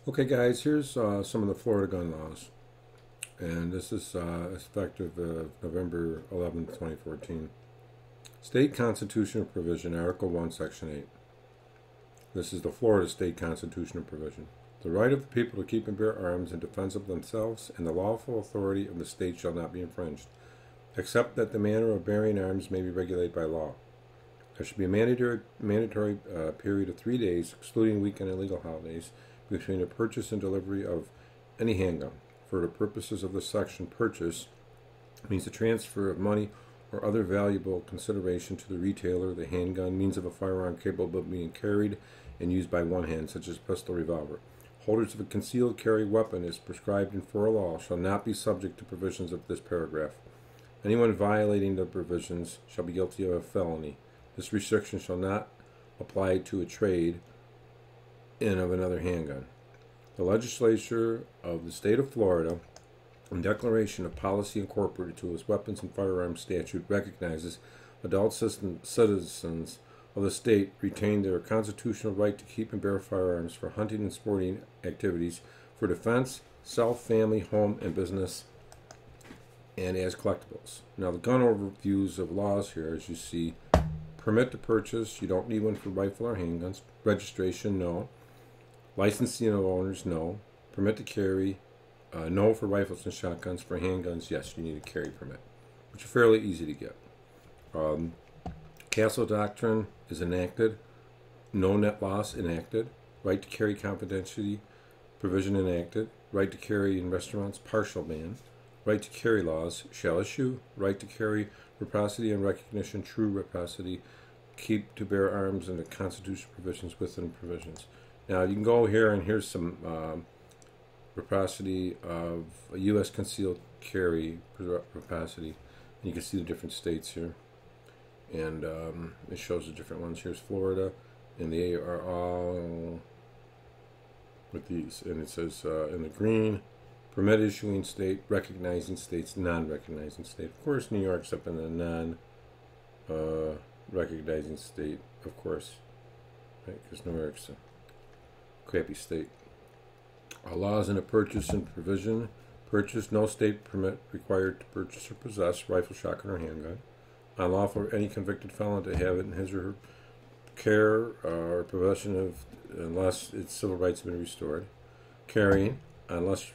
Okay, guys, here's some of the Florida gun laws, and this is effective November 11th, 2014. State Constitutional Provision, Article 1, Section 8. This is the Florida State Constitutional Provision. The right of the people to keep and bear arms in defense of themselves and the lawful authority of the state shall not be infringed, except that the manner of bearing arms may be regulated by law. There should be a mandatory period of 3 days, excluding weekend and legal holidays, between the purchase and delivery of any handgun. For the purposes of this section, purchase means the transfer of money or other valuable consideration to the retailer. The handgun means of a firearm capable of being carried and used by one hand, such as a pistol or revolver. Holders of a concealed carry weapon as prescribed in federal law shall not be subject to provisions of this paragraph. Anyone violating the provisions shall be guilty of a felony. This restriction shall not apply to a trade in of another handgun. The legislature of the state of Florida, in declaration of policy incorporated to its weapons and firearms statute, recognizes adult citizens of the state retain their constitutional right to keep and bear firearms for hunting and sporting activities, for defense, self, family, home, and business, and as collectibles. Now, the gun overviews of laws here, as you see: permit to purchase, you don't need one for rifle or handguns. Registration, no. Licensing of owners, no. Permit to carry, no for rifles and shotguns. For handguns, yes, you need a carry permit, which are fairly easy to get. Castle Doctrine is enacted. No net loss enacted. Right to carry confidentiality provision enacted. Right to carry in restaurants, partial ban. Right to carry laws shall issue. Right to carry, reciprocity and recognition, true reciprocity. Keep to bear arms and the constitutional provisions within provisions. Now you can go here, and here's some reciprocity of a U.S. concealed carry reciprocity. And you can see the different states here, and it shows the different ones. Here's Florida, and they are all with these, and it says in the green, permit issuing state, recognizing states, non-recognizing state. Of course, New York's up in the non-recognizing state, of course, right? Because New York's a crappy state. Laws in a purchase and provision. Purchase, no state permit required to purchase or possess rifle, shotgun, or handgun. Unlawful for any convicted felon to have it in his or her care or possession of, unless its civil rights have been restored. Carrying, unless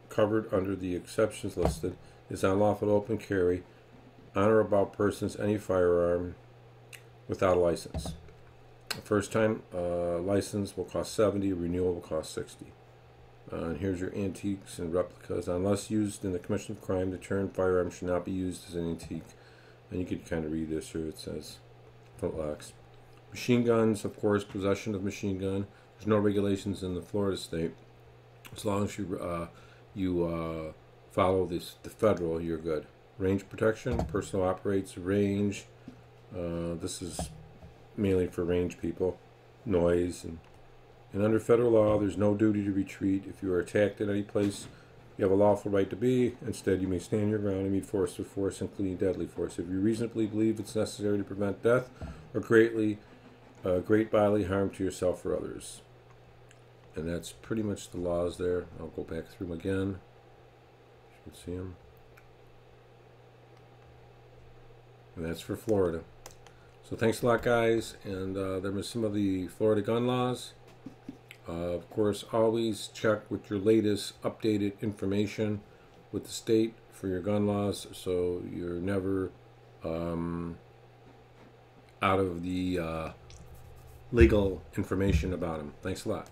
covered under the exceptions listed, is unlawful to open carry on or about persons any firearm without a license. A first-time license will cost $70. Renewal will cost $60. And here's your antiques and replicas. Unless used in the commission of crime, the term firearm should not be used as an antique. And you can kind of read this here. It says flintlocks. Machine guns, of course, possession of machine gun. There's no regulations in the Florida state. As long as you follow the federal, you're good. Range protection, personal operates range. This is mainly for range people. Noise, and under federal law, there's no duty to retreat. If you are attacked at any place you have a lawful right to be, instead you may stand your ground and meet force with force, including deadly force. If you reasonably believe it's necessary to prevent death or great bodily harm to yourself or others. And that's pretty much the laws there. I'll go back through them again. You should see them. And that's for Florida. So thanks a lot, guys. And there was some of the Florida gun laws. Of course, always check with your latest updated information with the state for your gun laws, so you're never out of the legal information about them. Thanks a lot.